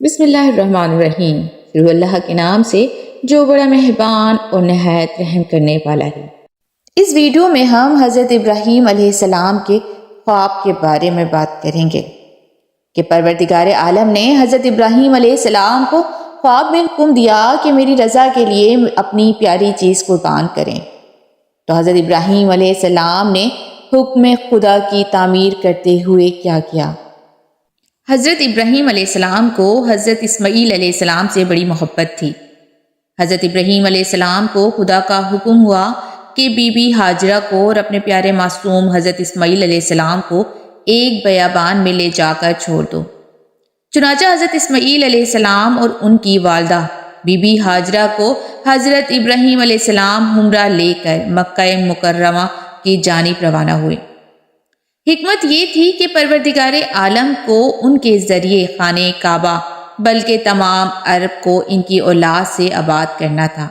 بسم اللہ الرحمن الرحیم، شروع اللہ کے نام سے جو بڑا مہربان اور نہایت رحم کرنے والا ہے۔ اس ویڈیو میں ہم حضرت ابراہیم علیہ السلام کے خواب کے بارے میں بات کریں گے کہ پروردگار عالم نے حضرت ابراہیم علیہ السلام کو خواب میں حکم دیا کہ میری رضا کے لیے اپنی پیاری چیز قربان کریں، تو حضرت ابراہیم علیہ السلام نے حکم خدا کی تعمیر کرتے ہوئے کیا کیا؟ حضرت ابراہیم علیہ السلام کو حضرت اسماعیل علیہ السلام سے بڑی محبت تھی۔ حضرت ابراہیم علیہ السلام کو خدا کا حکم ہوا کہ بی بی ہاجرہ کو اور اپنے پیارے معصوم حضرت اسماعیل علیہ السلام کو ایک بیابان میں لے جا کر چھوڑ دو۔ چنانچہ حضرت اسماعیل علیہ السلام اور ان کی والدہ بی بی ہاجرہ کو حضرت ابراہیم علیہ السلام ہمراہ لے کر مکہ مکرمہ کی جانب روانہ ہوئے۔ حکمت یہ تھی کہ پروردگار عالم کو ان کے ذریعے خانہ کعبہ بلکہ تمام عرب کو ان کی اولاد سے آباد کرنا تھا۔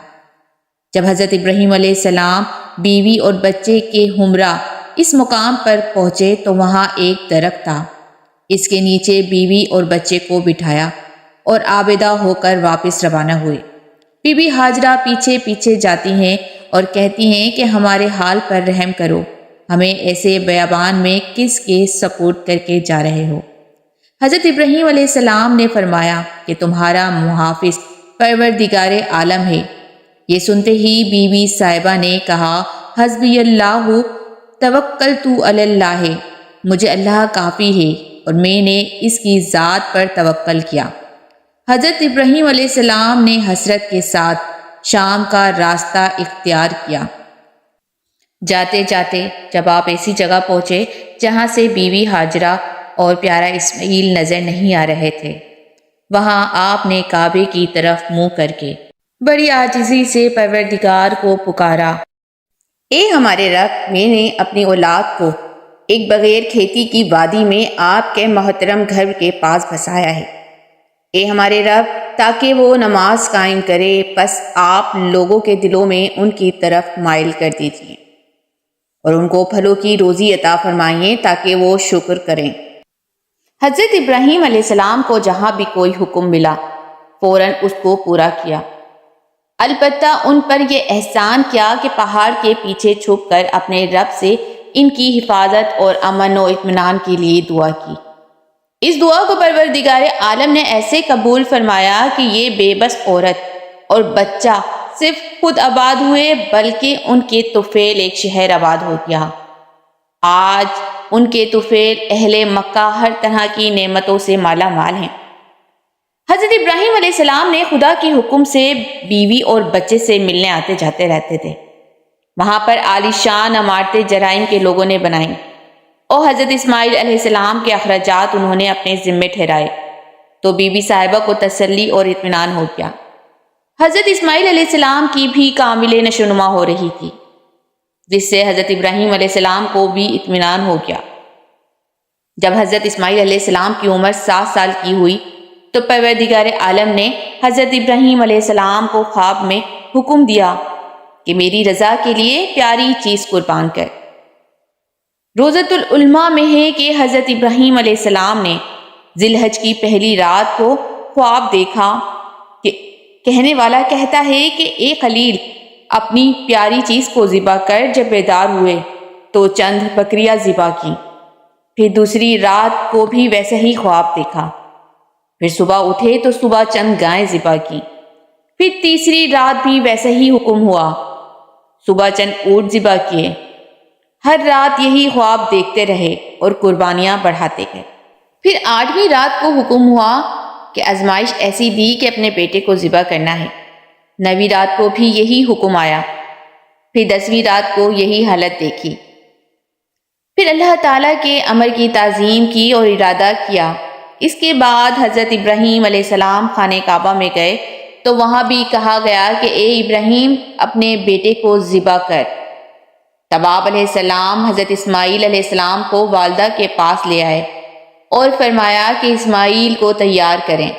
جب حضرت ابراہیم علیہ السلام بیوی اور بچے کے ہمراہ اس مقام پر پہنچے تو وہاں ایک درخت تھا۔ اس کے نیچے بیوی اور بچے کو بٹھایا اور آبیدہ ہو کر واپس روانہ ہوئے۔ بی بی ہاجرہ پیچھے پیچھے جاتی ہیں اور کہتی ہیں کہ ہمارے حال پر رحم کرو، ہمیں ایسے بیابان میں کس کے سپورٹ کر کے جا رہے ہو؟ حضرت ابراہیم علیہ السلام نے فرمایا کہ تمہارا محافظ پروردگار عالم ہے۔ یہ سنتے ہی بی بی صاحبہ نے کہا، حسبی اللہ توکلت علی اللہ، مجھے اللہ کافی ہے اور میں نے اس کی ذات پر توکل کیا۔ حضرت ابراہیم علیہ السلام نے حسرت کے ساتھ شام کا راستہ اختیار کیا۔ جاتے جاتے جب آپ ایسی جگہ پہنچے جہاں سے بیوی ہاجرہ اور پیارا اسماعیل نظر نہیں آ رہے تھے، وہاں آپ نے کعبے کی طرف منہ کر کے بڑی عاجزی سے پروردگار کو پکارا، اے ہمارے رب، میں نے اپنی اولاد کو ایک بغیر کھیتی کی وادی میں آپ کے محترم گھر کے پاس بسایا ہے۔ اے ہمارے رب، تاکہ وہ نماز قائم کرے، پس آپ لوگوں کے دلوں میں ان کی طرف مائل کر دیجیے اور ان کو پھلوں کی روزی عطا فرمائیے تاکہ وہ شکر کریں۔ حضرت ابراہیم علیہ السلام کو جہاں بھی کوئی حکم ملا فوراً اس کو پورا کیا، البتہ ان پر یہ احسان کیا کہ پہاڑ کے پیچھے چھپ کر اپنے رب سے ان کی حفاظت اور امن و اطمینان کے لیے دعا کی۔ اس دعا کو پروردگار عالم نے ایسے قبول فرمایا کہ یہ بے بس عورت اور بچہ صرف خود آباد ہوئے بلکہ ان کے طفیل ایک شہر آباد ہو گیا۔ آج ان کے طفیل اہل مکہ ہر طرح کی نعمتوں سے مالا مال ہیں۔ حضرت ابراہیم علیہ السلام نے خدا کے حکم سے بیوی اور بچے سے ملنے آتے جاتے رہتے تھے۔ وہاں پر عالی شان عمارتیں جرائم کے لوگوں نے بنائیں اور حضرت اسماعیل علیہ السلام کے اخراجات انہوں نے اپنے ذمے ٹھہرائے تو بی بی صاحبہ کو تسلی اور اطمینان ہو گیا۔ حضرت اسماعیل علیہ السلام کی بھی کامل نشو نما ہو رہی تھی، جس سے حضرت ابراہیم علیہ السلام کو بھی اطمینان ہو گیا۔ جب حضرت اسماعیل علیہ السلام کی عمر 7 سال کی ہوئی تو پروردگار عالم نے حضرت ابراہیم علیہ السلام کو خواب میں حکم دیا کہ میری رضا کے لیے پیاری چیز قربان کر۔ روضۃ العلماء میں ہے کہ حضرت ابراہیم علیہ السلام نے ذی الحج کی پہلی رات کو خواب دیکھا کہ کہنے والا کہتا ہے کہ اے خلیل، اپنی پیاری چیز کو ذبح کر۔ جب بیدار ہوئے تو چند بکریاں ذبح کی، پھر دوسری رات کو بھی ویسے ہی خواب دیکھا، پھر صبح اٹھے تو صبح چند گائیں ذبح کی، پھر تیسری رات بھی ویسے ہی حکم ہوا، صبح چند اونٹ ذبح کیے۔ ہر رات یہی خواب دیکھتے رہے اور قربانیاں بڑھاتے گئے۔ پھر 8ویں رات کو حکم ہوا کہ آزمائش ایسی دی کہ اپنے بیٹے کو ذبح کرنا ہے۔ 9ویں رات کو بھی یہی حکم آیا، پھر 10ویں رات کو یہی حالت دیکھی۔ پھر اللہ تعالیٰ کے امر کی تعظیم کی اور ارادہ کیا۔ اس کے بعد حضرت ابراہیم علیہ السلام خانہ کعبہ میں گئے تو وہاں بھی کہا گیا کہ اے ابراہیم، اپنے بیٹے کو ذبح کر۔ تب آپ علیہ السلام حضرت اسماعیل علیہ السلام کو والدہ کے پاس لے آئے اور فرمایا کہ اسماعیل کو تیار کریں۔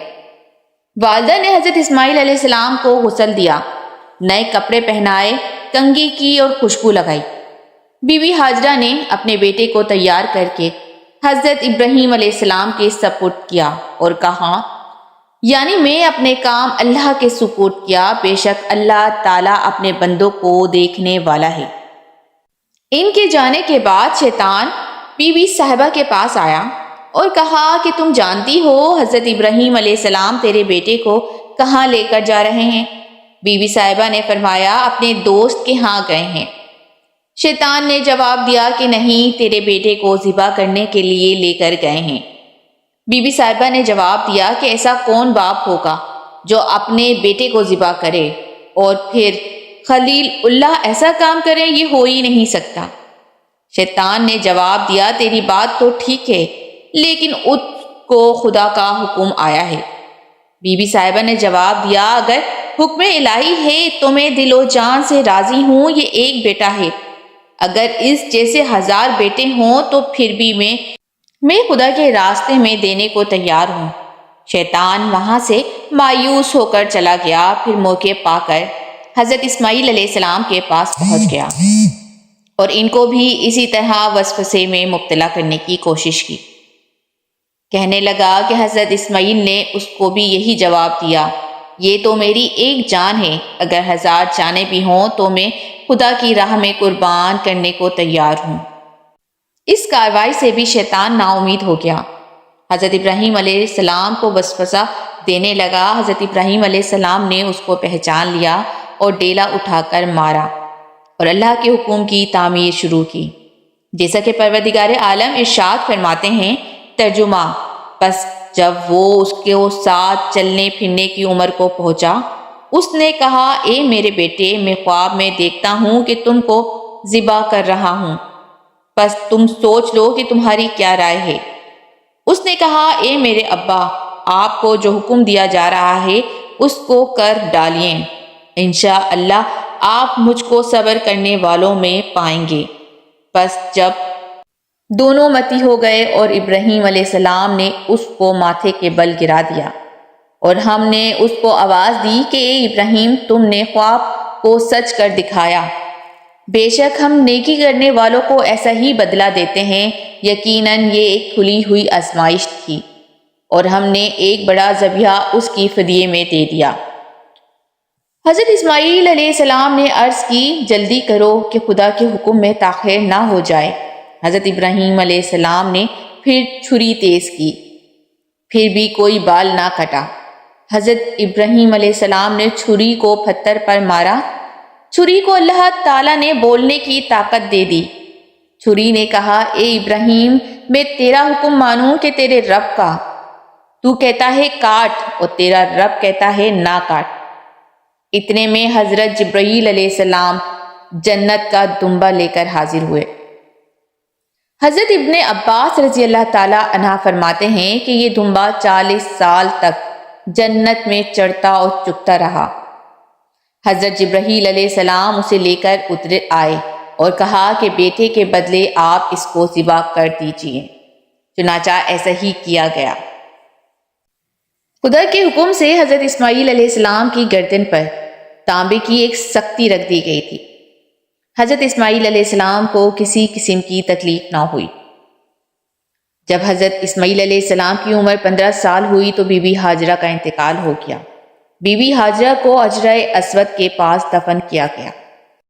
والدہ نے حضرت اسماعیل علیہ السلام کو غسل دیا، نئے کپڑے پہنائے، کنگھی کی اور خوشبو لگائی۔ بی بی ہاجرہ نے اپنے بیٹے کو تیار کر کے حضرت ابراہیم علیہ السلام کے سپرد کیا اور کہا، یعنی میں اپنے کام اللہ کے سپرد کیا، بے شک اللہ تعالیٰ اپنے بندوں کو دیکھنے والا ہے۔ ان کے جانے کے بعد شیطان بی بی صاحبہ کے پاس آیا اور کہا کہ تم جانتی ہو حضرت ابراہیم علیہ السلام تیرے بیٹے کو کہاں لے کر جا رہے ہیں؟ بی بی صاحبہ نے فرمایا اپنے دوست کے ہاں گئے ہیں۔ شیطان نے جواب دیا کہ نہیں، تیرے بیٹے کو ذبح کرنے کے لیے لے کر گئے ہیں۔ بی بی صاحبہ نے جواب دیا کہ ایسا کون باپ ہوگا جو اپنے بیٹے کو ذبح کرے، اور پھر خلیل اللہ ایسا کام کرے، یہ ہو ہی نہیں سکتا۔ شیطان نے جواب دیا تیری بات تو ٹھیک ہے، لیکن اس کو خدا کا حکم آیا ہے۔ بی بی صاحبہ نے جواب دیا اگر حکم الہی ہے تو میں دل و جان سے راضی ہوں، یہ ایک بیٹا ہے، اگر اس جیسے 1000 بیٹے ہوں تو پھر بھی میں خدا کے راستے میں دینے کو تیار ہوں۔ شیطان وہاں سے مایوس ہو کر چلا گیا، پھر موقع پا کر حضرت اسماعیل علیہ السلام کے پاس پہنچ گیا اور ان کو بھی اسی طرح وسوسے میں مبتلا کرنے کی کوشش کی۔ کہنے لگا کہ حضرت اسماعیل نے اس کو بھی یہی جواب دیا، یہ تو میری ایک جان ہے، اگر 1000 جانیں بھی ہوں تو میں خدا کی راہ میں قربان کرنے کو تیار ہوں۔ اس کارروائی سے بھی شیطان نا امید ہو گیا۔ حضرت ابراہیم علیہ السلام کو وسوسہ دینے لگا۔ حضرت ابراہیم علیہ السلام نے اس کو پہچان لیا اور ڈیلا اٹھا کر مارا اور اللہ کے حکم کی تعمیر شروع کی، جیسا کہ پروردگار عالم ارشاد فرماتے ہیں۔ ترجمہ: پس جب وہ اس کے ساتھ چلنے پھرنے کی عمر کو پہنچا، اس نے کہا اے میرے بیٹے، میں خواب میں دیکھتا ہوں کہ تم کو ذبح کر رہا ہوں، پس تم سوچ لو کہ تمہاری کیا رائے ہے۔ اس نے کہا اے میرے ابا، آپ کو جو حکم دیا جا رہا ہے اس کو کر ڈالیے، انشاءاللہ آپ مجھ کو صبر کرنے والوں میں پائیں گے۔ پس جب دونوں متی ہو گئے اور ابراہیم علیہ السلام نے اس کو ماتھے کے بل گرا دیا اور ہم نے اس کو آواز دی کہ اے ابراہیم، تم نے خواب کو سچ کر دکھایا، بے شک ہم نیکی کرنے والوں کو ایسا ہی بدلہ دیتے ہیں، یقیناً یہ ایک کھلی ہوئی آزمائش تھی اور ہم نے ایک بڑا ذبیحہ اس کی فدیے میں دے دیا۔ حضرت اسماعیل علیہ السلام نے عرض کی جلدی کرو کہ خدا کے حکم میں تاخیر نہ ہو جائے۔ حضرت ابراہیم علیہ السلام نے پھر چھری تیز کی، پھر بھی کوئی بال نہ کٹا۔ حضرت ابراہیم علیہ السلام نے چھری کو پتھر پر مارا، چھری کو اللہ تعالیٰ نے بولنے کی طاقت دے دی۔ چھری نے کہا اے ابراہیم، میں تیرا حکم مانوں کہ تیرے رب کا؟ تو کہتا ہے کاٹ اور تیرا رب کہتا ہے نہ کاٹ۔ اتنے میں حضرت جبرائیل علیہ السلام جنت کا دمبا لے کر حاضر ہوئے۔ حضرت ابن عباس رضی اللہ تعالیٰ عنہ فرماتے ہیں کہ یہ دمبا 40 سال تک جنت میں چڑھتا اور چگتا رہا۔ حضرت جبرائیل علیہ السلام اسے لے کر اتر آئے اور کہا کہ بیٹے کے بدلے آپ اس کو ذبح کر دیجیے۔ چنانچہ ایسا ہی کیا گیا۔ خدا کے حکم سے حضرت اسماعیل علیہ السلام کی گردن پر تانبے کی ایک سکتی رکھ دی گئی تھی۔ حضرت اسماعیل علیہ السلام کو کسی قسم کی تکلیف نہ ہوئی۔ جب حضرت اسماعیل علیہ السلام کی عمر 15 سال ہوئی تو بی بی ہاجرہ کا انتقال ہو گیا۔ بی بی ہاجرہ کو حجرہ اسود کے پاس دفن کیا گیا۔